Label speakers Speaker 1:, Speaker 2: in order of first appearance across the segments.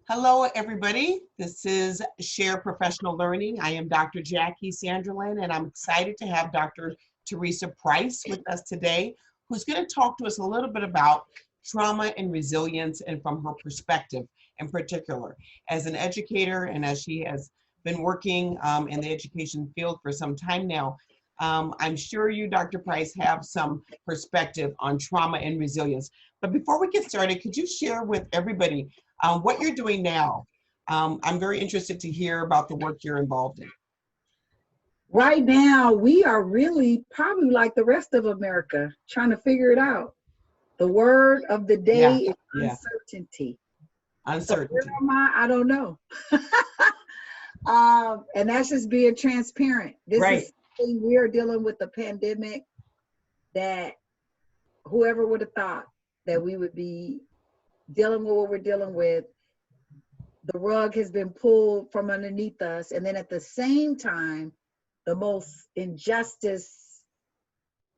Speaker 1: Hello, everybody. This is Share Professional Learning. I am Dr. Jackie Sanderlin, and I'm excited to have Dr. Theresa Price with us today, who's going to talk to us a little bit about trauma and resilience and from her perspective in particular. As an educator and as she has been working in the education field for some time now, I'm sure you, Dr. Price, have some perspective on trauma and resilience. But before we get started, could you share with everybody what you're doing now? I'm very interested to hear about the work you're involved in.
Speaker 2: Right now, we are really probably like the rest of America, trying to figure it out. The word of the day is uncertainty.
Speaker 1: Uncertainty.
Speaker 2: So where am I? I don't know. And that's just being transparent. This is something we are dealing with the pandemic that whoever would have thought that we would be dealing with what we're dealing with. The rug has been pulled from underneath us. And then at the same time, the most injustice,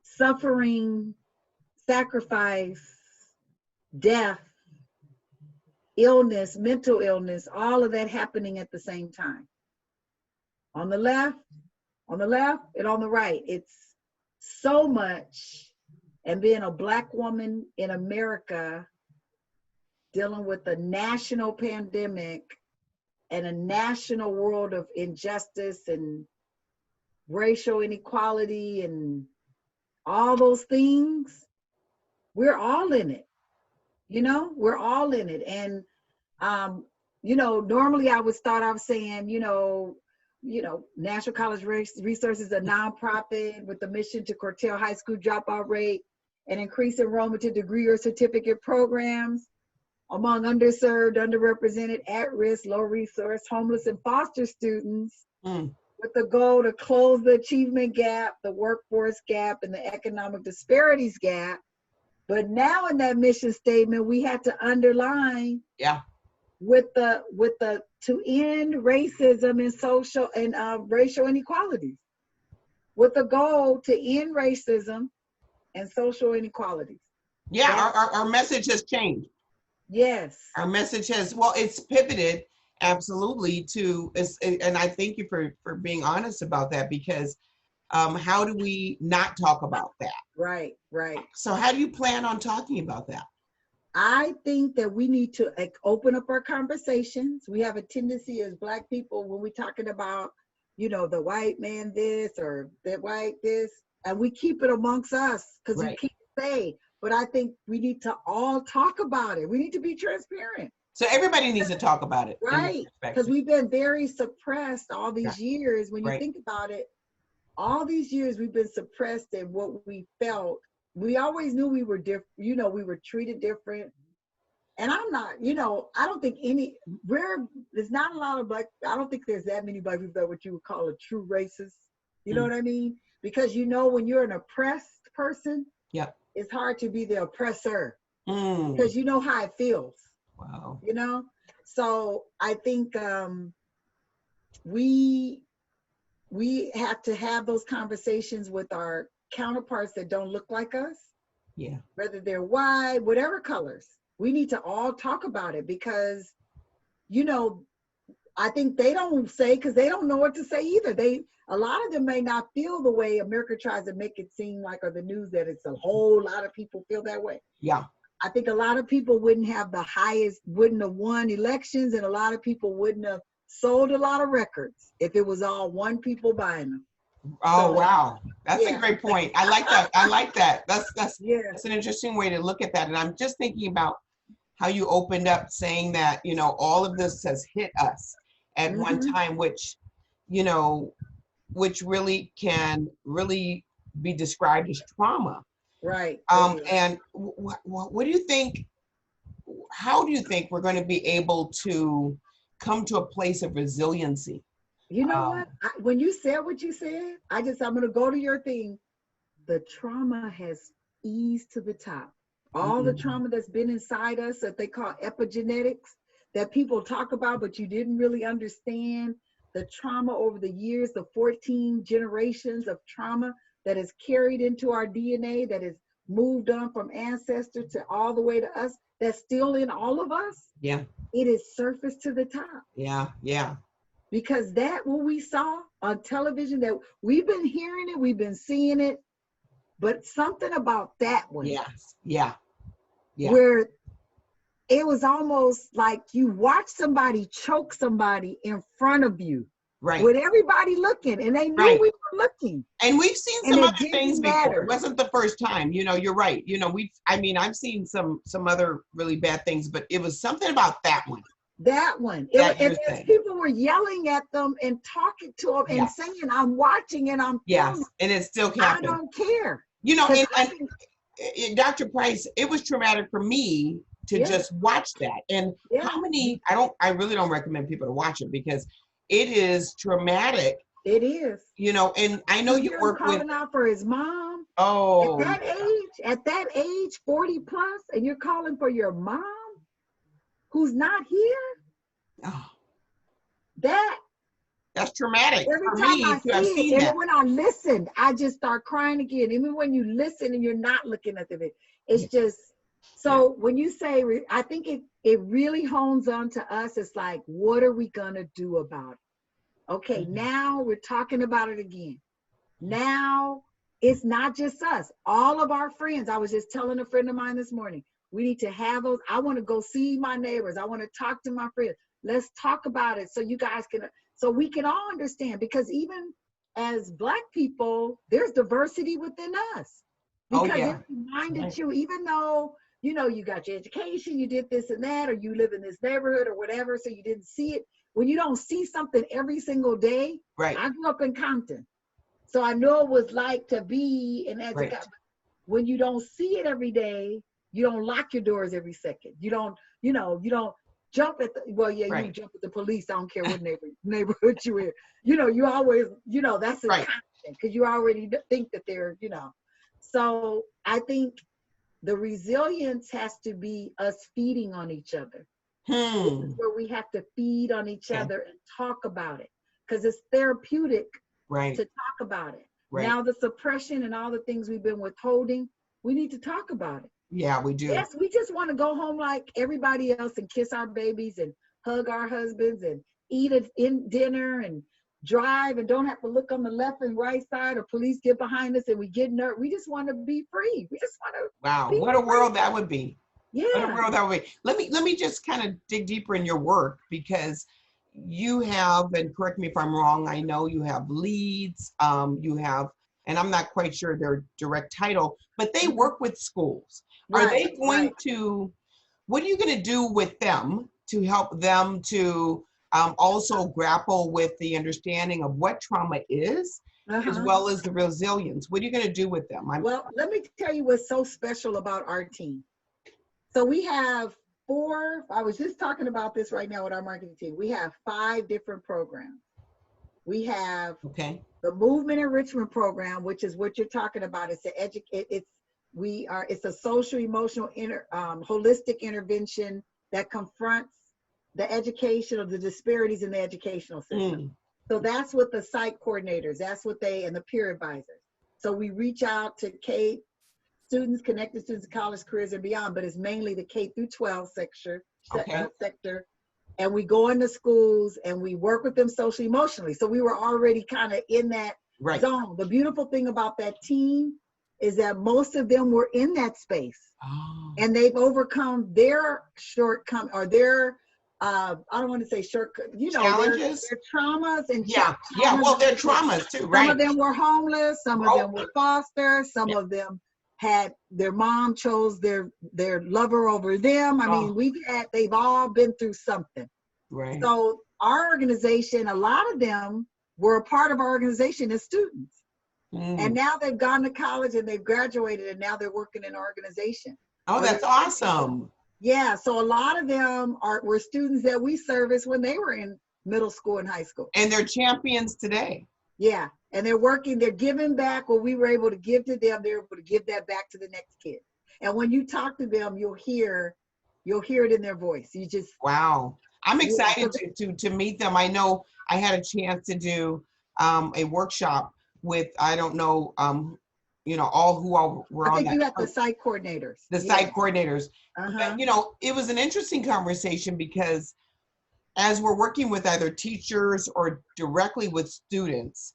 Speaker 2: suffering, sacrifice, death, illness, mental illness, all of that happening at the same time. On the left, and on the right, it's so much. And being a Black woman in America, dealing with a national pandemic and a national world of injustice and racial inequality and all those things, we're all in it. We're all in it. And, normally I would start off saying, National College Resources, a nonprofit with the mission to curtail high school dropout rate and increase enrollment to degree or certificate programs among underserved, underrepresented, at-risk, low-resource, homeless, and foster students with the goal to close the achievement gap, the workforce gap, and the economic disparities gap. But now in that mission statement, we had to underline with the to end racism and social and racial inequalities, with the goal to end racism and social inequalities.
Speaker 1: Our message has changed.
Speaker 2: Yes.
Speaker 1: Our message has, it's pivoted absolutely to, and I thank you for being honest about that, because how do we not talk about that?
Speaker 2: Right.
Speaker 1: So how do you plan on talking about that?
Speaker 2: I think that we need to open up our conversations. We have a tendency as Black people, when we're talking about, the white man this or the white this, and we keep it amongst us because we can't say. But I think we need to all talk about it. We need to be transparent.
Speaker 1: So everybody needs to talk about it.
Speaker 2: Right. Because we've been very suppressed all these years. When you think about it, all these years we've been suppressed in what we felt. We always knew we were different, we were treated different. And I'm not, I don't think there's not a lot of Black, I don't think there's that many Black people that what you would call a true racist. You know what I mean? Because when you're an oppressed person, it's hard to be the oppressor because you know how it feels.
Speaker 1: Wow.
Speaker 2: So I think we have to have those conversations with our counterparts that don't look like us.
Speaker 1: Yeah. Whether
Speaker 2: they're white, whatever colors, we need to all talk about it because, I think they don't say because they don't know what to say either. A lot of them may not feel the way America tries to make it seem like, or the news, that it's a whole lot of people feel that way.
Speaker 1: Yeah.
Speaker 2: I think a lot of people wouldn't have won elections, and a lot of people wouldn't have sold a lot of records if it was all one people buying them.
Speaker 1: Oh, wow. That's a great point. I like that. That's an interesting way to look at that. And I'm just thinking about how you opened up saying that, all of this has hit us at one time, which really can be described as trauma.
Speaker 2: Right.
Speaker 1: And what do you think, how do you think we're going to be able to come to a place of resiliency?
Speaker 2: You know what? When you said what you said, I'm going to go to your thing. The trauma has eased to the top. All the trauma that's been inside us that they call epigenetics, that people talk about, but you didn't really understand. The trauma over the years, the 14 generations of trauma that is carried into our DNA, that is moved on from ancestor to all the way to us, that's still in all of us.
Speaker 1: Yeah.
Speaker 2: it is surfaced to the top.
Speaker 1: Yeah, yeah.
Speaker 2: Because that what we saw on television, that we've been hearing it, we've been seeing it, but something about that one,
Speaker 1: Yes, yeah, yeah.
Speaker 2: where it was almost like you watch somebody choke somebody in front of you,
Speaker 1: Right,
Speaker 2: with everybody looking, and they knew
Speaker 1: right.
Speaker 2: we were looking,
Speaker 1: And we've seen
Speaker 2: and
Speaker 1: some
Speaker 2: it
Speaker 1: other things
Speaker 2: didn't
Speaker 1: before. It
Speaker 2: matter.
Speaker 1: wasn't the first time. You know, you're right. You know, I've seen some other really bad things, but it was something about that one
Speaker 2: That one,
Speaker 1: that
Speaker 2: and
Speaker 1: you're
Speaker 2: there's
Speaker 1: saying.
Speaker 2: people were yelling at them and talking to them and
Speaker 1: Yes,
Speaker 2: saying, "I'm watching and I'm
Speaker 1: yes.
Speaker 2: filming.
Speaker 1: And it still
Speaker 2: I
Speaker 1: happened.
Speaker 2: don't care."
Speaker 1: You know,
Speaker 2: Because
Speaker 1: Dr. Price, it was traumatic for me to
Speaker 2: yeah,
Speaker 1: just watch that. And
Speaker 2: yeah,
Speaker 1: how many, I really don't recommend people to watch it because it is traumatic,
Speaker 2: it is.
Speaker 1: you know, and I know
Speaker 2: You
Speaker 1: you
Speaker 2: hear him
Speaker 1: work with,
Speaker 2: calling out for his mom
Speaker 1: oh,
Speaker 2: at that age, 40 plus, and you're calling for your mom who's not here.
Speaker 1: oh,
Speaker 2: That
Speaker 1: that's traumatic
Speaker 2: every
Speaker 1: for
Speaker 2: time
Speaker 1: me
Speaker 2: I
Speaker 1: to have
Speaker 2: see it,
Speaker 1: seen
Speaker 2: and
Speaker 1: that.
Speaker 2: then when I listened, I just start crying again. Even when you listen and you're not looking at the video,
Speaker 1: Yeah,
Speaker 2: it's just
Speaker 1: yeah.
Speaker 2: so. When you say, I think it really hones on to us. It's like, what are we gonna do about it? Okay,
Speaker 1: Mhm.
Speaker 2: now we're talking about it again. Now it's not just us, all of our friends. I was just telling a friend of mine this morning, we need to have those. I want to go see my neighbors. I want to talk to my friends. Let's talk about it so you guys can, so we can all understand. Because even as Black people, there's diversity within us.
Speaker 1: Oh,
Speaker 2: Because it
Speaker 1: yeah.
Speaker 2: reminded
Speaker 1: Right.
Speaker 2: you, even though, you know, you got your education, you did this and that, or you live in this neighborhood or whatever, so you didn't see it. When you don't see something every single day,
Speaker 1: Right.
Speaker 2: I grew up in Compton. So I know it was like to be an
Speaker 1: Right.
Speaker 2: educator. When you don't see it every day, you don't lock your doors every second. You don't, you don't jump at the, well, yeah, you
Speaker 1: Right.
Speaker 2: jump at the police. I don't care what neighborhood you're in. You know, you always, that's a
Speaker 1: Right.
Speaker 2: constant because you already think that they're, So I think the resilience has to be us feeding on each other. This is
Speaker 1: Hmm.
Speaker 2: where we have to feed on each
Speaker 1: Okay.
Speaker 2: other and talk about it because it's therapeutic
Speaker 1: Right.
Speaker 2: to talk about it.
Speaker 1: Right.
Speaker 2: Now the suppression and all the things we've been withholding, we need to talk about it.
Speaker 1: Yeah, we do.
Speaker 2: Yes, we just want to go home like everybody else and kiss our babies and hug our husbands and eat in dinner and drive and don't have to look on the left and right side or police get behind us and we get nervous. We just want to be free. We just want to
Speaker 1: Wow.
Speaker 2: be
Speaker 1: What a
Speaker 2: free.
Speaker 1: world that would be. What a
Speaker 2: Yeah.
Speaker 1: world that would be. Let me just kind of dig deeper in your work because you have, and correct me if I'm wrong, I know you have leads, you have, and I'm not quite sure their direct title, but they work with schools. Are
Speaker 2: Right,
Speaker 1: they going
Speaker 2: right.
Speaker 1: to, what are you going to do with them to help them to also grapple with the understanding of what trauma is, as
Speaker 2: Uh-huh.
Speaker 1: well as the resilience? What are you going to do with them?
Speaker 2: Well, let me tell you what's so special about our team. So we have I was just talking about this right now with our marketing team. We have 5 different programs. We have
Speaker 1: Okay.
Speaker 2: the movement enrichment program, which is what you're talking about. It's it's a social emotional holistic intervention that confronts the education of the disparities in the educational system.
Speaker 1: Mm.
Speaker 2: So that's what the site coordinators, and the peer advisors. So we reach out to students, connected students, college, careers, and beyond, but it's mainly the K through 12 sector.
Speaker 1: Okay.
Speaker 2: And we go into schools and we work with them socially, emotionally. So we were already kind of in that
Speaker 1: Right.
Speaker 2: zone. The beautiful thing about that team is that most of them were in that space
Speaker 1: Oh.
Speaker 2: and they've overcome their shortcomings or their, I don't want to say
Speaker 1: Challenges.
Speaker 2: their traumas and
Speaker 1: Yeah. Yeah.
Speaker 2: traumas.
Speaker 1: Well, they're traumas too,
Speaker 2: Some
Speaker 1: right?
Speaker 2: of them were homeless. Some of them were foster. Some
Speaker 1: Yeah.
Speaker 2: of them had their mom chose their lover over them. I mean,
Speaker 1: Oh.
Speaker 2: they've all been through something.
Speaker 1: Right.
Speaker 2: So our organization, a lot of them were a part of our organization as students. And
Speaker 1: Mm.
Speaker 2: now they've gone to college and they've graduated and now they're working in our organization.
Speaker 1: Oh,
Speaker 2: Or
Speaker 1: that's awesome.
Speaker 2: yeah, so a lot of them were students that we serviced when they were in middle school and high school.
Speaker 1: And they're champions today.
Speaker 2: Yeah, and they're giving back what we were able to give to them. They're able to give that back to the next kid. And when you talk to them, you'll hear it in their voice. You just
Speaker 1: Wow. I'm
Speaker 2: yeah,
Speaker 1: excited to meet them. I know I had a chance to do a workshop with, I don't know you know, all who all were
Speaker 2: I
Speaker 1: on
Speaker 2: think
Speaker 1: that
Speaker 2: you had the
Speaker 1: group,
Speaker 2: site coordinators.
Speaker 1: the
Speaker 2: Yeah.
Speaker 1: site coordinators.
Speaker 2: Uh-huh.
Speaker 1: But, you know, it was an interesting conversation because as we're working with either teachers or directly with students,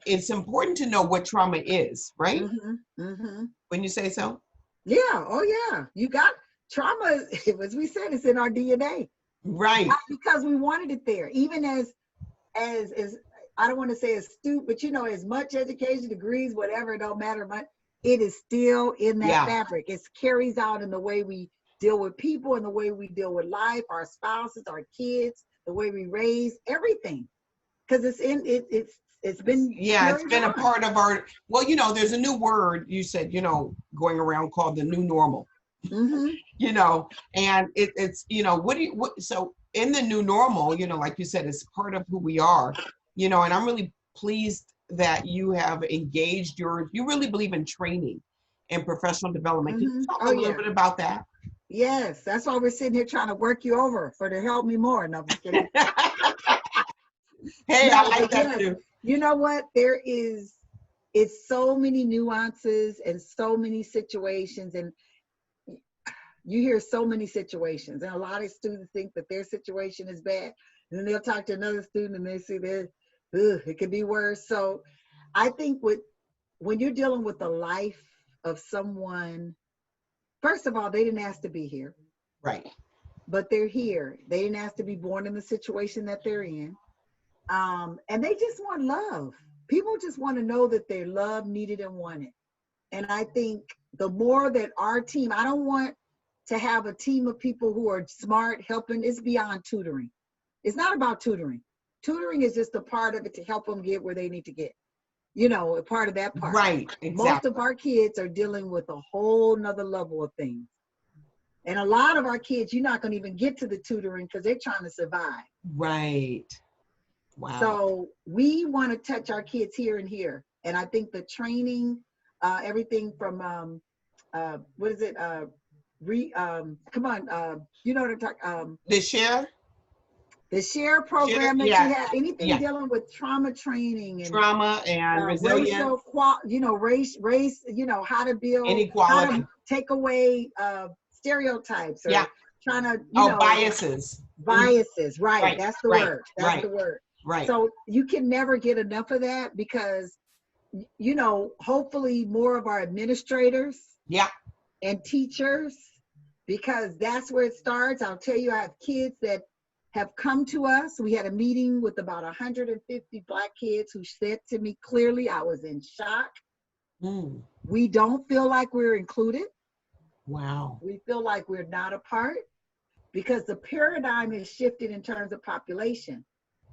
Speaker 1: it's important to know what trauma is, right?
Speaker 2: Mm-hmm. Mm-hmm.
Speaker 1: When you say so?
Speaker 2: Yeah. Oh yeah. You got trauma, as we said, it's in our DNA.
Speaker 1: Right.
Speaker 2: Not because we wanted it there. Even as I don't want to say astute, but you know, as much education, degrees, whatever, it don't matter much, it is still in that
Speaker 1: Yeah.
Speaker 2: fabric. It carries out in the way we deal with people and the way we deal with life, our spouses, our kids, the way we raise everything. Because it's in it, it's been
Speaker 1: Yeah, it's
Speaker 2: carried
Speaker 1: been a
Speaker 2: on.
Speaker 1: part of our, well, you know, there's a new word you said, you know, going around called the new normal,
Speaker 2: Mm-hmm.
Speaker 1: you know, and it's, you know, so in the new normal, you know, like you said, it's part of who we are, you know, and I'm really pleased that you have engaged you really believe in training and professional development. Can you
Speaker 2: Mm-hmm.
Speaker 1: talk a
Speaker 2: Oh
Speaker 1: little
Speaker 2: yeah.
Speaker 1: bit about that?
Speaker 2: Yes. That's why we're sitting here trying to work you over to help me more. No, I'm just kidding.
Speaker 1: Hey, I
Speaker 2: No,
Speaker 1: like
Speaker 2: but
Speaker 1: that
Speaker 2: yes,
Speaker 1: too.
Speaker 2: you know what? It's so many nuances and so many situations, and you hear so many situations, and a lot of students think that their situation is bad, and then they'll talk to another student and they see that it could be worse. So I think when you're dealing with the life of someone, first of all, they didn't ask to be here,
Speaker 1: Right.
Speaker 2: but they're here. They didn't ask to be born in the situation that they're in. And they just want love. People just want to know that they're loved, needed, and wanted. And I think the more that our team, I don't want to have a team of people who are smart, helping. It's beyond tutoring. It's not about tutoring. Tutoring is just a part of it to help them get where they need to get. You know, a part of that part.
Speaker 1: Right.
Speaker 2: Most
Speaker 1: Exactly.
Speaker 2: of our kids are dealing with a whole nother level of things. And a lot of our kids, you're not going to even get to the tutoring because they're trying to survive.
Speaker 1: Right. Wow.
Speaker 2: So we want to touch our kids here and here. And I think the training, everything from what is it? Come on, you know what I'm talking.
Speaker 1: The share,
Speaker 2: The share program that you
Speaker 1: yeah,
Speaker 2: have, anything
Speaker 1: yeah.
Speaker 2: dealing with trauma training and
Speaker 1: Trauma and resilience,
Speaker 2: race, you know, how to build, how
Speaker 1: inequality.
Speaker 2: to take away stereotypes or
Speaker 1: Yeah.
Speaker 2: trying to, you
Speaker 1: Oh,
Speaker 2: know,
Speaker 1: biases.
Speaker 2: biases. Right.
Speaker 1: Right.
Speaker 2: That's the
Speaker 1: Right.
Speaker 2: word. That's
Speaker 1: Right.
Speaker 2: the word.
Speaker 1: Right.
Speaker 2: So you can never get enough of that because, you know, hopefully more of our administrators
Speaker 1: Yeah.
Speaker 2: and teachers, because that's where it starts. I'll tell you, I have kids that have come to us. We had a meeting with about 150 Black kids who said to me clearly, I was in shock.
Speaker 1: Mm.
Speaker 2: We don't feel like we're included.
Speaker 1: Wow.
Speaker 2: We feel like we're not a part because the paradigm has shifted in terms of population.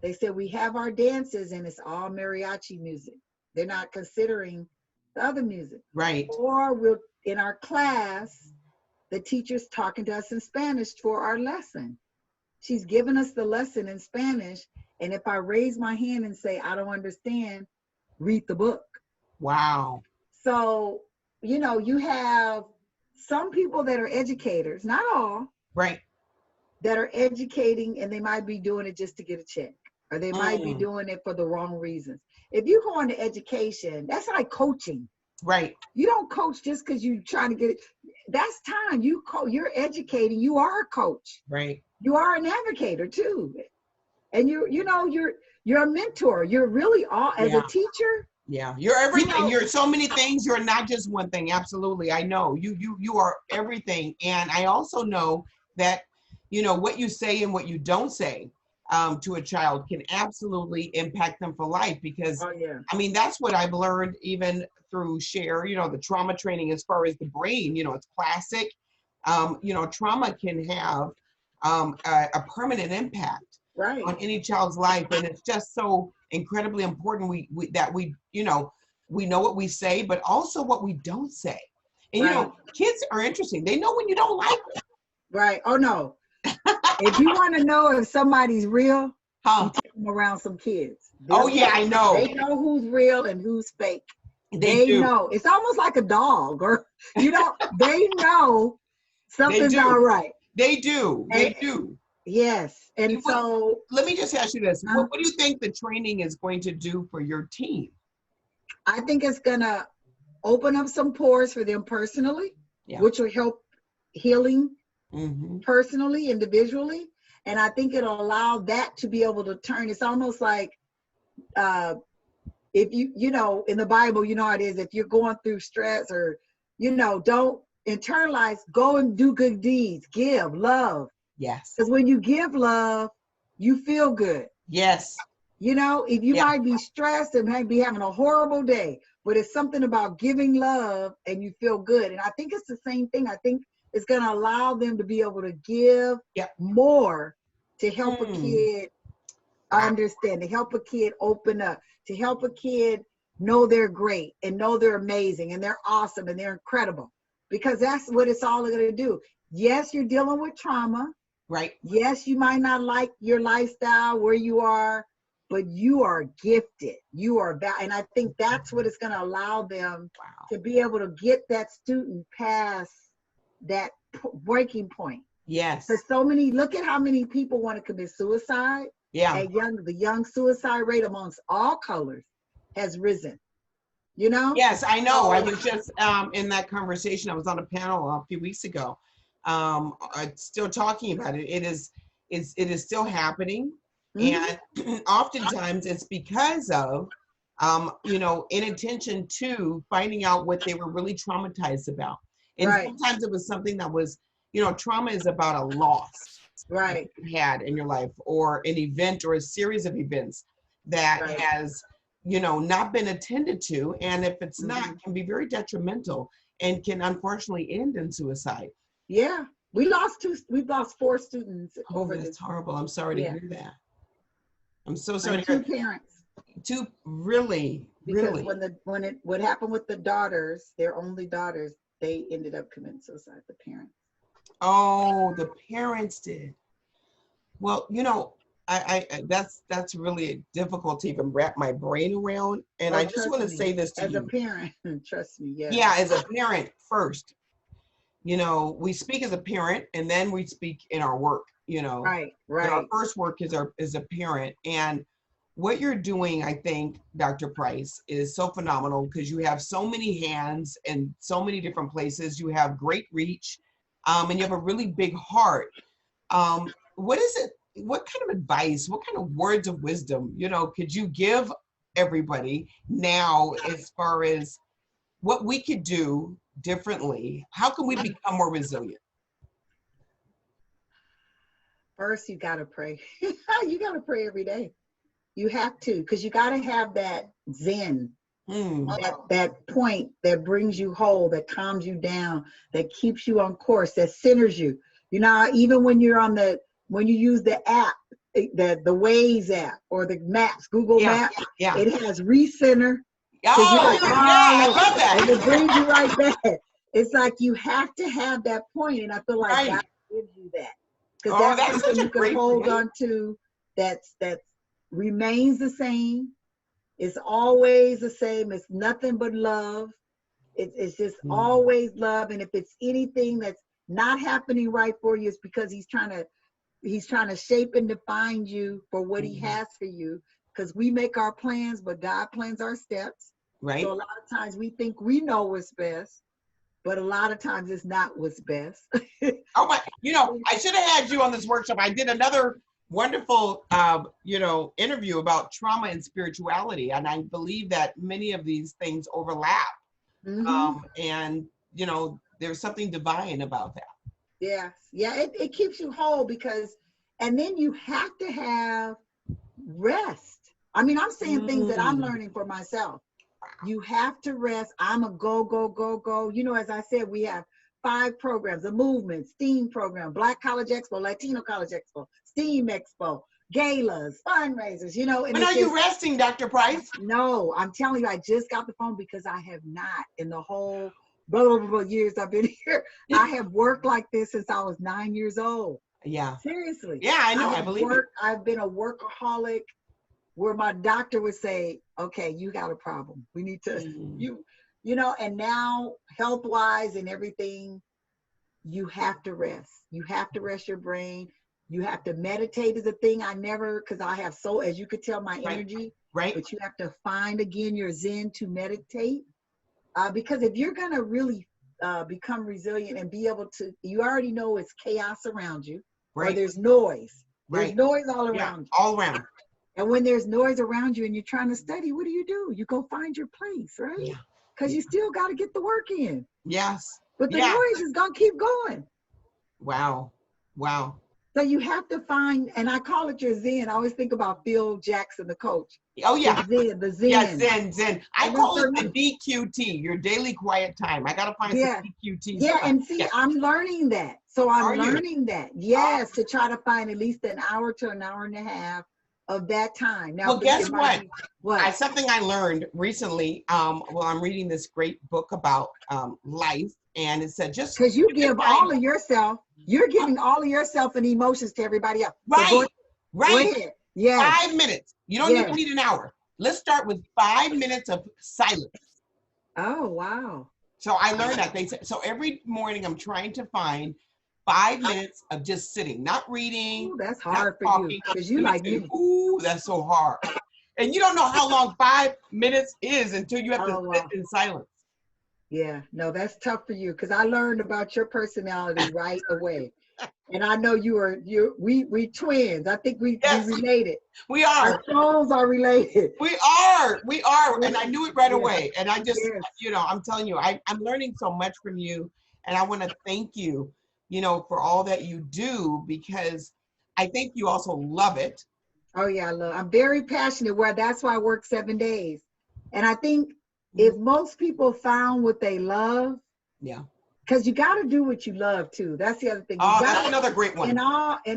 Speaker 2: They said we have our dances and it's all mariachi music. They're not considering the other music.
Speaker 1: Right.
Speaker 2: Or we'll, in our class, the teacher's talking to us in Spanish for our lesson. She's giving us the lesson in Spanish. And if I raise my hand and say, I don't understand, read the book.
Speaker 1: Wow.
Speaker 2: So, you know, you have some people that are educators, not all,
Speaker 1: Right.
Speaker 2: that are educating and they might be doing it just to get a check or they might be doing it for the wrong reasons. If you go into education, that's like coaching.
Speaker 1: Right.
Speaker 2: You don't coach just because you're trying to get it. That's time. You're educating. You are a coach.
Speaker 1: Right.
Speaker 2: You are an advocate too. And you're a mentor. You're really all as a teacher.
Speaker 1: Yeah, you're everything.
Speaker 2: You know,
Speaker 1: You're so many things. You're not just one thing. Absolutely. I know you are everything. And I also know that, you know, what you say and what you don't say to a child can absolutely impact them for life because
Speaker 2: oh yeah.
Speaker 1: I mean, that's what I've learned even through SHARE, you know, the trauma training as far as the brain, you know, it's plastic. You know, trauma can have a permanent impact
Speaker 2: Right.
Speaker 1: on any child's life. And it's just so incredibly important that we, you know, we know what we say, but also what we don't say. And, you
Speaker 2: Right.
Speaker 1: know, kids are interesting. They know when you don't like them.
Speaker 2: Right. Oh no. If you want to know if somebody's real,
Speaker 1: Huh?
Speaker 2: you take them around some kids.
Speaker 1: Oh, yeah, I know.
Speaker 2: They know who's real and who's fake.
Speaker 1: They do.
Speaker 2: Know. It's almost like a dog, or you know, they know something's
Speaker 1: do.
Speaker 2: all right.
Speaker 1: They do. They do.
Speaker 2: Yes. And so
Speaker 1: let me just ask you this. What do you think the training is going to do for your team?
Speaker 2: I think it's gonna open up some pores for them personally,
Speaker 1: Yeah.
Speaker 2: which will help healing
Speaker 1: Mm-hmm.
Speaker 2: personally, individually. And I think it'll allow that to be able to turn. It's almost like if you know, in the Bible, you know how it is, if you're going through stress or, you know, don't internalize, go and do good deeds, give love.
Speaker 1: Yes.
Speaker 2: Because when you give love, you feel good.
Speaker 1: Yes.
Speaker 2: You know, if you
Speaker 1: Yeah.
Speaker 2: might be stressed and might be having a horrible day, but it's something about giving love and you feel good. And I think it's the same thing. I think it's going to allow them to be able to give more to help a kid understand, to help a kid open up, to help a kid know they're great and know they're amazing and they're awesome and they're incredible. Because that's what it's all going to do. Yes, you're dealing with trauma.
Speaker 1: Right.
Speaker 2: Yes, you might not like your lifestyle, where you are, but you are gifted. You are and I think that's what it's going to allow them to be able to get that student past that breaking point.
Speaker 1: Yes.
Speaker 2: Because so many, look at how many people want to commit suicide.
Speaker 1: Yeah.
Speaker 2: The young suicide rate amongst all colors has risen. You know?
Speaker 1: Yes, I know. I was just in that conversation. I was on a panel a few weeks ago, still talking about it. It is still happening, and oftentimes it's because of inattention to finding out what they were really traumatized about. And sometimes it was something that was, trauma is about a loss that you had in your life, or an event or a series of events that has not been attended to, and if it's not, can be very detrimental and can unfortunately end in suicide.
Speaker 2: Yeah, we've lost 4 students over this.
Speaker 1: That's horrible. I'm sorry to hear that. I'm so sorry
Speaker 2: and
Speaker 1: to hear.
Speaker 2: 2 parents.
Speaker 1: 2 really.
Speaker 2: Because what happened with the daughters, their only daughters, they ended up committing suicide, the parents.
Speaker 1: Oh, the parents did. Well, I that's really difficult to even wrap my brain around. And I just want to say this to you.
Speaker 2: As a parent, trust me, yeah.
Speaker 1: Yeah, as a parent first. We speak as a parent, and then we speak in our work,
Speaker 2: Right.
Speaker 1: But our first work is a parent. And what you're doing, I think, Dr. Price, is so phenomenal, because you have so many hands and so many different places. You have great reach, and you have a really big heart. What is it? What kind of advice, what kind of words of wisdom, could you give everybody now, as far as what we could do differently? How can we become more resilient?
Speaker 2: First, you got to pray. You got to pray every day. You have to, because you got to have that zen, that point that brings you whole, that calms you down, that keeps you on course, that centers you. Even when you're when you use the app, the Waze app or the maps, Google Maps, it has recenter.
Speaker 1: I love that.
Speaker 2: And it brings you right back. It's like you have to have that point, and I feel like God gives you that. Because that's something you can hold on to that remains the same. It's always the same. It's nothing but love. It's just always love. And if it's anything that's not happening right for you, it's because he's trying to shape and define you for what he has for you. Because we make our plans, but God plans our steps.
Speaker 1: Right.
Speaker 2: So a lot of times we think we know what's best, but a lot of times it's not what's best.
Speaker 1: Oh my! I should have had you on this workshop. I did another wonderful, interview about trauma and spirituality, and I believe that many of these things overlap. And there's something divine about that.
Speaker 2: Yes, it keeps you whole, and then you have to have rest. I mean, I'm saying things that I'm learning for myself. You have to rest. I'm a go, go, go, go. As I said, we have 5 programs: a movement, STEAM program, Black College Expo, Latino College Expo, STEAM Expo, galas, fundraisers, And
Speaker 1: when are you resting, Dr. Price?
Speaker 2: No, I'm telling you, I just got the phone because I have not, in the whole blah, blah, blah years I've been here. I have worked like this since I was 9 years old.
Speaker 1: Yeah.
Speaker 2: Seriously.
Speaker 1: Yeah, I know. I believe it.
Speaker 2: I've been a workaholic, where my doctor would say, okay, you got a problem. We need to, and now health-wise and everything, you have to rest. You have to rest your brain. You have to meditate is a thing because I have as you could tell, my energy.
Speaker 1: Right.
Speaker 2: But you have to find again your zen to meditate. Because if you're going to really become resilient and be able to, you already know it's chaos around you, or there's noise. There's noise all around you.
Speaker 1: All around.
Speaker 2: And when there's noise around you and you're trying to study, what do? You go find your place, right?
Speaker 1: Yeah.
Speaker 2: Because you still got to get the work in.
Speaker 1: Yes.
Speaker 2: But the noise is going to keep going.
Speaker 1: Wow. Wow.
Speaker 2: So you have to find, and I call it your Zen. I always think about Phil Jackson, the coach.
Speaker 1: Oh, yeah.
Speaker 2: The Zen.
Speaker 1: Yeah, Zen. I call it the DQT, your daily quiet time. I got to find some DQT.
Speaker 2: Yeah, and see, I'm learning that. So I'm learning that. Yes, to try to find at least an hour to an hour and a half of that time. Now,
Speaker 1: well, guess what?
Speaker 2: What?
Speaker 1: Something I learned recently, well, I'm reading this great book about life, and it said just
Speaker 2: because you give all of yourself, you're giving all of yourself and emotions to everybody else.
Speaker 1: Right,
Speaker 2: so
Speaker 1: right.
Speaker 2: Go ahead. Yes.
Speaker 1: 5 minutes. You don't even need an hour. Let's start with 5 minutes of silence.
Speaker 2: Oh, wow.
Speaker 1: So I learned that. They said, so every morning I'm trying to find 5 minutes of just sitting, not reading.
Speaker 2: Ooh, that's hard for you because you like me.
Speaker 1: Ooh, that's so hard. And you don't know how long 5 minutes is until you have to sit in silence.
Speaker 2: Yeah, no, that's tough for you because I learned about your personality right away. And I know we twins. I think we related.
Speaker 1: We are.
Speaker 2: Our souls are related.
Speaker 1: We are. And I knew it right away. And I just, I'm telling you, I'm learning so much from you. And I want to thank you, for all that you do, because I think you also love it.
Speaker 2: Oh yeah, I'm very passionate. That's why I work 7 days. And I think if most people found what they love, because you got to do what you love too. That's the other thing.
Speaker 1: That's another great one.
Speaker 2: In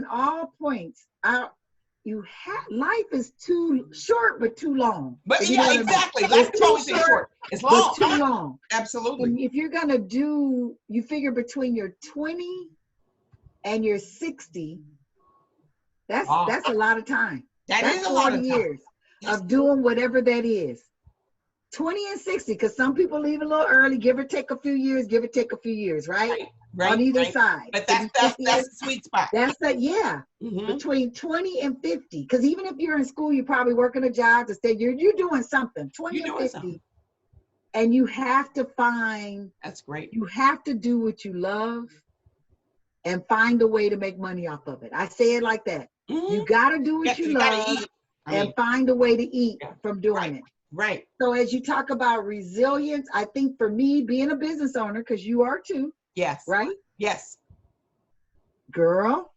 Speaker 2: all points, life is too short but too long.
Speaker 1: But exactly. Life is always too short. It's long.
Speaker 2: But too long.
Speaker 1: Absolutely.
Speaker 2: And if you're gonna you figure between your 20 and your 60, that's a lot of time.
Speaker 1: That's a lot of
Speaker 2: years of doing whatever that is. 20 and 60, because some people leave a little early, give or take a few years, right?
Speaker 1: Right.
Speaker 2: On either side.
Speaker 1: But that's the sweet spot.
Speaker 2: That's between 20 and 50. Because even if you're in school, you're probably working a job to stay, you're doing something, 20 and 50. Something. And you have to find,
Speaker 1: that's great.
Speaker 2: You have to do what you love and find a way to make money off of it. I say it like that. You got to do what you love and find a way to eat from doing it.
Speaker 1: Right.
Speaker 2: So as you talk about resilience, I think for me, being a business owner, because you are too.
Speaker 1: Yes.
Speaker 2: Right?
Speaker 1: Yes.
Speaker 2: Girl.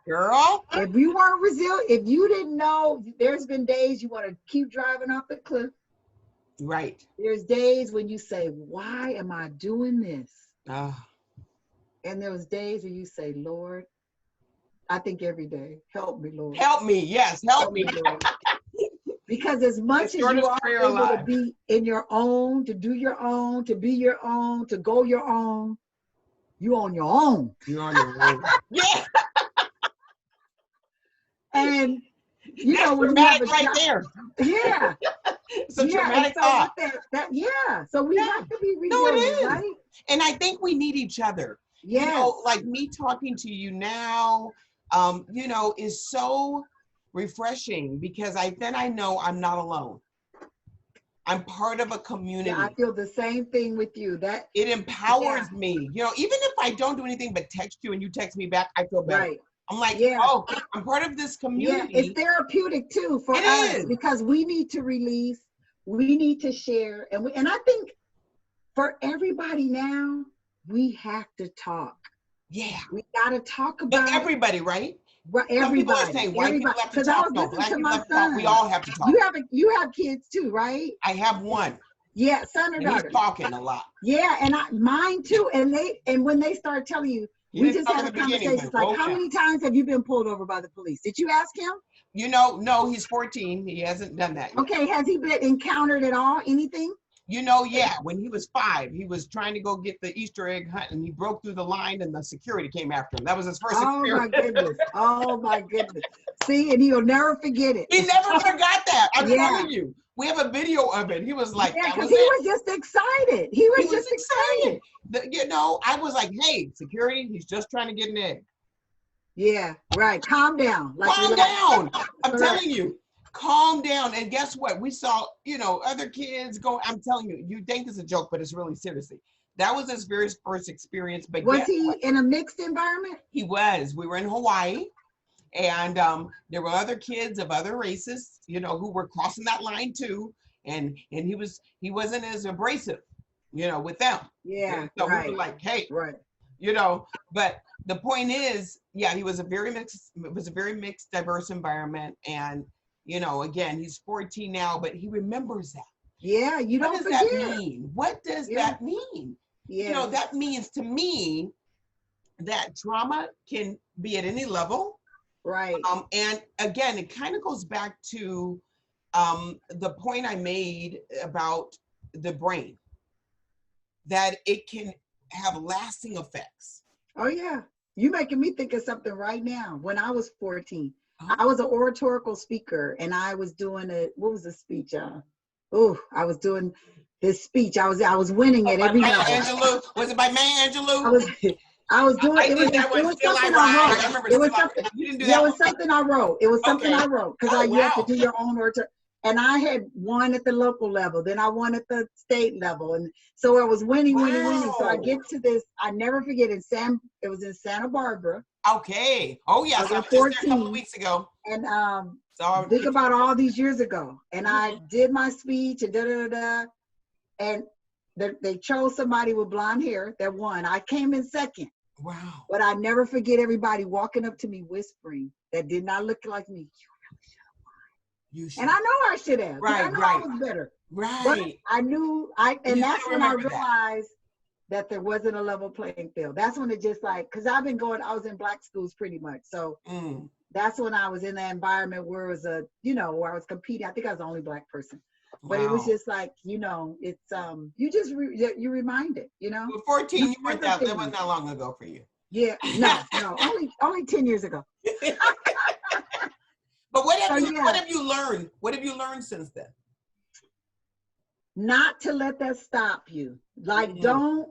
Speaker 1: Girl.
Speaker 2: If you weren't resilient, if you didn't know, there's been days you want to keep driving off the cliff.
Speaker 1: Right.
Speaker 2: There's days when you say, why am I doing this? And there was days when you say, Lord, I think every day, help me, Lord.
Speaker 1: Help me. Yes. Help me.
Speaker 2: Lord. Because as much as you are able to be in your own, to do your own, to be your own, to go your own, you on your own.
Speaker 1: You're on your own. Yeah.
Speaker 2: And
Speaker 1: that's dramatic right there.
Speaker 2: Yeah.
Speaker 1: It's a dramatic thought.
Speaker 2: So we have to be resilient, right?
Speaker 1: And I think we need each other.
Speaker 2: Yes.
Speaker 1: Like me talking to you now, is so refreshing because I know I'm not alone. I'm part of a community.
Speaker 2: Yeah, I feel the same thing with you. That
Speaker 1: it empowers me. Even if I don't do anything but text you and you text me back, I feel better.
Speaker 2: Right.
Speaker 1: I'm like, I'm part of this community.
Speaker 2: Yeah, it's therapeutic too for us because we need to release, we need to share, and I think for everybody now, we have to talk.
Speaker 1: Yeah,
Speaker 2: we got to talk about
Speaker 1: everybody, right?
Speaker 2: Right, everybody.
Speaker 1: Some people are saying white people have to talk. No, black people have to talk. We all have to talk.
Speaker 2: You have kids too, right?
Speaker 1: I have one.
Speaker 2: Yeah, son or daughter.
Speaker 1: He's talking a lot.
Speaker 2: Yeah, and mine too. And when they start telling you, we just had a conversation like, how many times have you been pulled over by the police? Did you ask him?
Speaker 1: No, he's 14. He hasn't done that yet.
Speaker 2: Okay, has he been encountered at all? Anything?
Speaker 1: When he was 5, he was trying to go get the Easter egg hunt and he broke through the line and the security came after him. That was his first experience.
Speaker 2: Oh my goodness. See, and he'll never forget it.
Speaker 1: He never forgot that. I'm telling you. We have a video of it. He was like,
Speaker 2: because he was just excited. He was just excited.
Speaker 1: I was like, hey, security, he's just trying to get an egg.
Speaker 2: Yeah, right. Calm down.
Speaker 1: Calm down. I'm telling you. calm down. And guess what? We saw, you know, other kids go. I'm telling you, you think it's a joke, but it's really seriously. That was his very first experience. But
Speaker 2: Was
Speaker 1: guess
Speaker 2: he
Speaker 1: what?
Speaker 2: in a mixed environment?
Speaker 1: He was. We were in Hawaii, and there were other kids of other races, you know, who were crossing that line too. And he wasn't as abrasive, you know, with them.
Speaker 2: Yeah,
Speaker 1: And so we
Speaker 2: right,
Speaker 1: were like, hey,
Speaker 2: right.
Speaker 1: you know. But the point is, yeah, he was a very mixed. It was a very mixed, diverse environment. And you know, again, he's 14 now, but he remembers that.
Speaker 2: Yeah, you
Speaker 1: What
Speaker 2: don't
Speaker 1: does that
Speaker 2: forget.
Speaker 1: mean? What does
Speaker 2: Yeah,
Speaker 1: that mean? You
Speaker 2: yes.
Speaker 1: know, that means to me that trauma can be at any level.
Speaker 2: Right.
Speaker 1: And again, it kind of goes back to the point I made about the brain, that it can have lasting effects.
Speaker 2: Oh yeah. You making me think of something right now. When I was 14, I
Speaker 1: Oh,
Speaker 2: was an oratorical speaker and I was doing what was the speech? Oh, I was doing this speech. I was winning at
Speaker 1: by
Speaker 2: every
Speaker 1: Maya
Speaker 2: level.
Speaker 1: Angelou. Was it by Maya
Speaker 2: I
Speaker 1: Angelou?
Speaker 2: was I was doing
Speaker 1: I
Speaker 2: it was
Speaker 1: did that
Speaker 2: it
Speaker 1: one,
Speaker 2: was
Speaker 1: Still I
Speaker 2: something I
Speaker 1: Rise. I
Speaker 2: wrote.
Speaker 1: remember
Speaker 2: It was
Speaker 1: Still I
Speaker 2: something,
Speaker 1: Rise. You didn't do
Speaker 2: yeah, it
Speaker 1: that
Speaker 2: was
Speaker 1: one?
Speaker 2: something I wrote. It was something
Speaker 1: Okay.
Speaker 2: I wrote because
Speaker 1: Oh,
Speaker 2: you have to
Speaker 1: wow.
Speaker 2: do your own orator. And I had won at the local level, then I won at the state level. And so I was winning, winning, winning. So I
Speaker 1: Wow.
Speaker 2: get to this, I never forget it was in Santa Barbara.
Speaker 1: Okay. Oh,
Speaker 2: I
Speaker 1: yes.
Speaker 2: was
Speaker 1: I
Speaker 2: at
Speaker 1: was just there a couple of
Speaker 2: 14
Speaker 1: weeks ago.
Speaker 2: and
Speaker 1: So,
Speaker 2: think about all these years ago. And I
Speaker 1: mhm.
Speaker 2: did my speech and da da da da. And they chose somebody with blonde hair that won. I came in second,
Speaker 1: Wow.
Speaker 2: but I never forget everybody walking up to me whispering that did not look like me.
Speaker 1: You
Speaker 2: And
Speaker 1: should.
Speaker 2: I know I should have, because I
Speaker 1: Right,
Speaker 2: know I
Speaker 1: right,
Speaker 2: was better. But
Speaker 1: right.
Speaker 2: I knew
Speaker 1: And
Speaker 2: and
Speaker 1: you
Speaker 2: that's
Speaker 1: still
Speaker 2: when I
Speaker 1: remember that.
Speaker 2: realized that there wasn't a level playing field. That's when it just like, because I was in black schools pretty much. So
Speaker 1: Mm.
Speaker 2: that's when I was in that environment where it was where I was competing. I think I was the only black person. But it was
Speaker 1: Wow.
Speaker 2: just like, it's you reminded,
Speaker 1: Well,
Speaker 2: you
Speaker 1: 14, you weren't
Speaker 2: remember
Speaker 1: that wasn't
Speaker 2: things.
Speaker 1: that long ago for you.
Speaker 2: Yeah, no, only 10 years ago.
Speaker 1: But
Speaker 2: So
Speaker 1: what
Speaker 2: yeah,
Speaker 1: have you learned? What have you learned since then?
Speaker 2: not to let that stop you. Like,
Speaker 1: Mm.
Speaker 2: don't,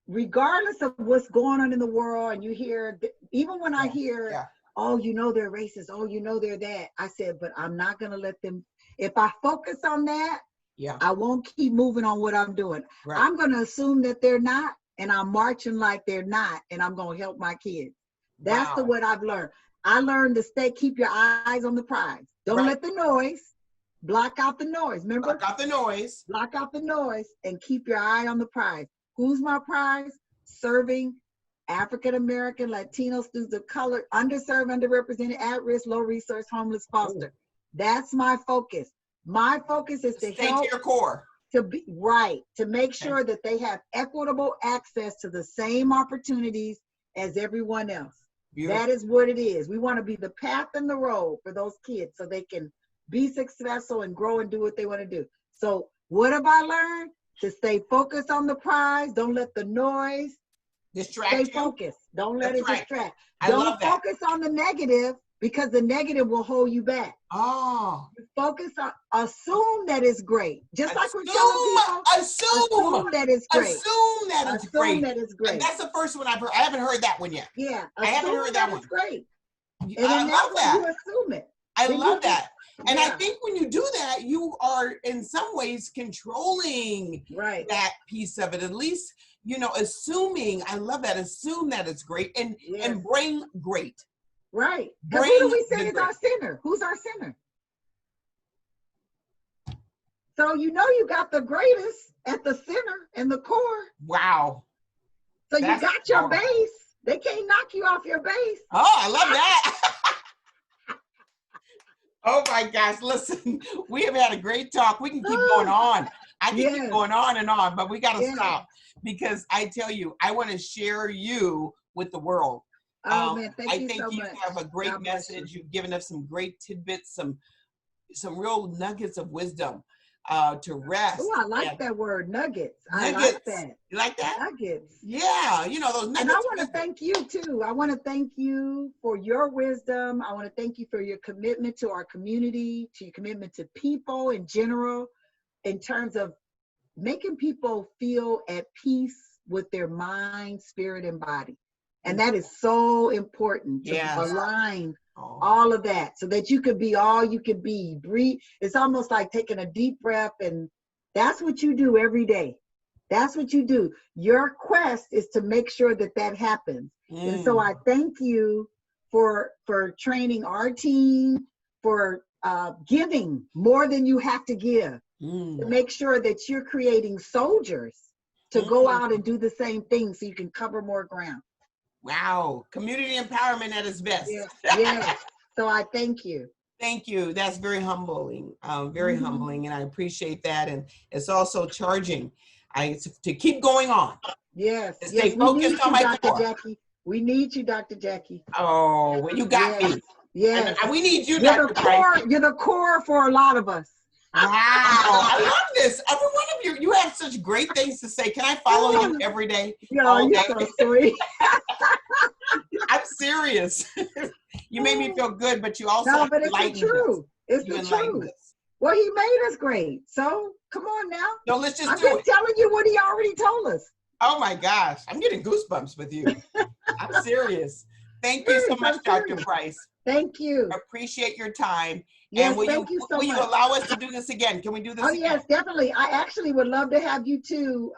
Speaker 2: regardless of what's going on in the world, and you hear, even when I
Speaker 1: Yeah,
Speaker 2: hear,
Speaker 1: yeah,
Speaker 2: oh, they're racist, oh, they're that, I said, but I'm not going to let them, if I focus on that,
Speaker 1: yeah.
Speaker 2: I won't keep moving on what I'm doing.
Speaker 1: Right,
Speaker 2: I'm going to assume that they're not, and I'm marching like they're not, and I'm going to help my kids. That's
Speaker 1: wow.
Speaker 2: what I've learned. I learned to keep your eyes on the prize. Don't
Speaker 1: Right.
Speaker 2: let the noise block out the noise. Remember?
Speaker 1: Block out the noise.
Speaker 2: Block out the noise and keep your eye on the prize. Who's my prize? Serving African American, Latino students of color, underserved, underrepresented, at risk, low resource, homeless,
Speaker 1: Ooh.
Speaker 2: foster. That's my focus. My focus is to
Speaker 1: Stay to
Speaker 2: help
Speaker 1: your core.
Speaker 2: to be right, to make
Speaker 1: Okay.
Speaker 2: sure that they have equitable access to the same opportunities as everyone else.
Speaker 1: Beautiful.
Speaker 2: That is what it is. We want to be the path and the road for those kids so they can be successful and grow and do what they want to do. So what have I learned? To stay focused on the prize. Don't let the noise
Speaker 1: Distract
Speaker 2: stay
Speaker 1: you.
Speaker 2: focused. Don't let
Speaker 1: That's
Speaker 2: it
Speaker 1: right.
Speaker 2: distract.
Speaker 1: I
Speaker 2: Don't
Speaker 1: love that.
Speaker 2: focus on the negative because the negative will hold you back.
Speaker 1: Oh.
Speaker 2: Focus on, assume that it's great. Just like we're telling people,
Speaker 1: Assume
Speaker 2: that it's great.
Speaker 1: that it's
Speaker 2: Assume
Speaker 1: great.
Speaker 2: that it's
Speaker 1: And
Speaker 2: great.
Speaker 1: that's the first one I've heard. I haven't heard that one yet.
Speaker 2: Yeah,
Speaker 1: I haven't
Speaker 2: assume
Speaker 1: heard
Speaker 2: that
Speaker 1: that
Speaker 2: it's
Speaker 1: one.
Speaker 2: great. And
Speaker 1: I
Speaker 2: then
Speaker 1: love
Speaker 2: when you
Speaker 1: that.
Speaker 2: assume it.
Speaker 1: I
Speaker 2: then
Speaker 1: love that. And I
Speaker 2: yeah,
Speaker 1: think when you do that, you are in some ways controlling
Speaker 2: right.
Speaker 1: that piece of it. At least, assuming, I love that. Assume that it's great and
Speaker 2: Yes.
Speaker 1: bring great.
Speaker 2: Right. Because
Speaker 1: Bring
Speaker 2: who do we say
Speaker 1: the
Speaker 2: is
Speaker 1: great.
Speaker 2: our center? Who's our center? So you got the greatest at the center and the core.
Speaker 1: Wow.
Speaker 2: So you
Speaker 1: That's
Speaker 2: got your
Speaker 1: powerful.
Speaker 2: base. They can't knock you off your base.
Speaker 1: Oh, I love that. Oh my gosh, listen, we have had a great talk. We can keep going on. I can keep
Speaker 2: Yes.
Speaker 1: going on and on, but we got to
Speaker 2: Yes.
Speaker 1: stop because I tell you, I want to share you with the world.
Speaker 2: Oh man, thank
Speaker 1: I
Speaker 2: you
Speaker 1: think
Speaker 2: so
Speaker 1: you
Speaker 2: much.
Speaker 1: have a great
Speaker 2: God bless you.
Speaker 1: message. You've given us some great tidbits, some real nuggets of wisdom to rest.
Speaker 2: Oh, I like
Speaker 1: and
Speaker 2: that word, nuggets. I like
Speaker 1: nuggets.
Speaker 2: that.
Speaker 1: You like that?
Speaker 2: Nuggets.
Speaker 1: Yeah, those nuggets.
Speaker 2: And I
Speaker 1: of
Speaker 2: want to
Speaker 1: wisdom.
Speaker 2: thank you too. I want to thank you for your wisdom. I want to thank you for your commitment to our community, to your commitment to people in general, in terms of making people feel at peace with their mind, spirit, and body. And that is so important to
Speaker 1: Yes.
Speaker 2: align
Speaker 1: Oh.
Speaker 2: all of that, so that you could be all you could be. Breathe. It's almost like taking a deep breath, and that's what you do every day. That's what you do. Your quest is to make sure that that happens. And so I thank you for training our team, for giving more than you have to give, to make sure that you're creating soldiers to go out and do the same thing, so you can cover more ground.
Speaker 1: Wow, community empowerment at its best.
Speaker 2: Yes, yes. So I thank you.
Speaker 1: Thank you. That's very humbling, very humbling, and I appreciate that. And it's also charging to keep going on.
Speaker 2: Yes,
Speaker 1: To
Speaker 2: yes.
Speaker 1: stay
Speaker 2: We need
Speaker 1: focused on
Speaker 2: you,
Speaker 1: my
Speaker 2: Dr.
Speaker 1: core.
Speaker 2: Jackie. We need you, Dr. Jackie.
Speaker 1: Oh, well, you got
Speaker 2: Yes,
Speaker 1: me.
Speaker 2: yes.
Speaker 1: And we need you,
Speaker 2: You're the
Speaker 1: Dr. Price.
Speaker 2: core. You're the core for a lot of us.
Speaker 1: Wow, I love this. Every one of you, you have such great things to say. Can I follow you every day?
Speaker 2: Yeah, you're so sweet.
Speaker 1: I'm serious. You made me feel good, but you also
Speaker 2: No, but it's the
Speaker 1: enlightened us.
Speaker 2: truth. It's
Speaker 1: You
Speaker 2: the
Speaker 1: enlightened
Speaker 2: truth.
Speaker 1: us.
Speaker 2: Well, he made us great. So come on now.
Speaker 1: No, let's just
Speaker 2: I'm
Speaker 1: do
Speaker 2: just
Speaker 1: it.
Speaker 2: telling you what he already told us.
Speaker 1: Oh my gosh, I'm getting goosebumps with you. I'm serious. Thank you so much, Dr. Price.
Speaker 2: Thank you.
Speaker 1: Appreciate your time.
Speaker 2: Yes,
Speaker 1: And
Speaker 2: thank you so
Speaker 1: will
Speaker 2: much.
Speaker 1: you allow us to do this again? Can we do this again?
Speaker 2: Yes, definitely. I actually would love to have you too.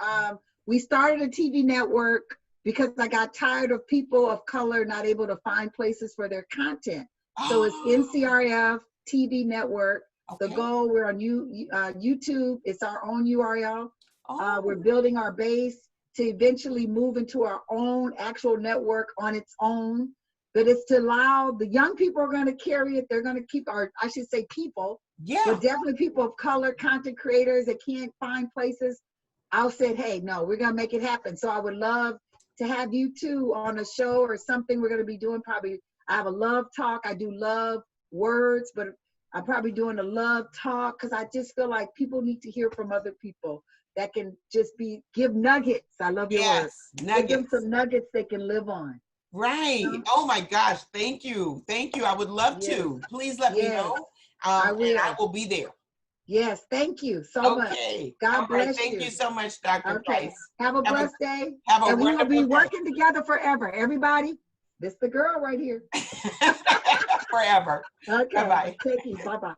Speaker 2: We started a TV network because I got tired of people of color not able to find places for their content. So it's NCRF TV network.
Speaker 1: Okay.
Speaker 2: The goal, we're on YouTube. It's our own URL. We're building our base to eventually move into our own actual network on its own. But it's to allow the young people are going to carry it. They're going to keep I should say people, but definitely people of color, content creators that can't find places. I said, hey, no, we're going to make it happen. So I would love to have you two on a show or something. We're going to be doing probably, I have a love talk. I do love words, but I'm probably doing a love talk because I just feel like people need to hear from other people that can just give nuggets. I love your words.
Speaker 1: Nuggets.
Speaker 2: Give them some nuggets they can live on.
Speaker 1: Right. Oh my gosh. Thank you. Thank you. I would love to. Please let me know.
Speaker 2: I will.
Speaker 1: And I will be there.
Speaker 2: Yes. Thank you so much. God bless you.
Speaker 1: Thank you so much, Dr. Price.
Speaker 2: Have a blessed day.
Speaker 1: Have a
Speaker 2: and we will be
Speaker 1: day.
Speaker 2: working together forever. Everybody, this the girl right here.
Speaker 1: Forever.
Speaker 2: Okay.
Speaker 1: Bye-bye.
Speaker 2: Take you. Bye-bye.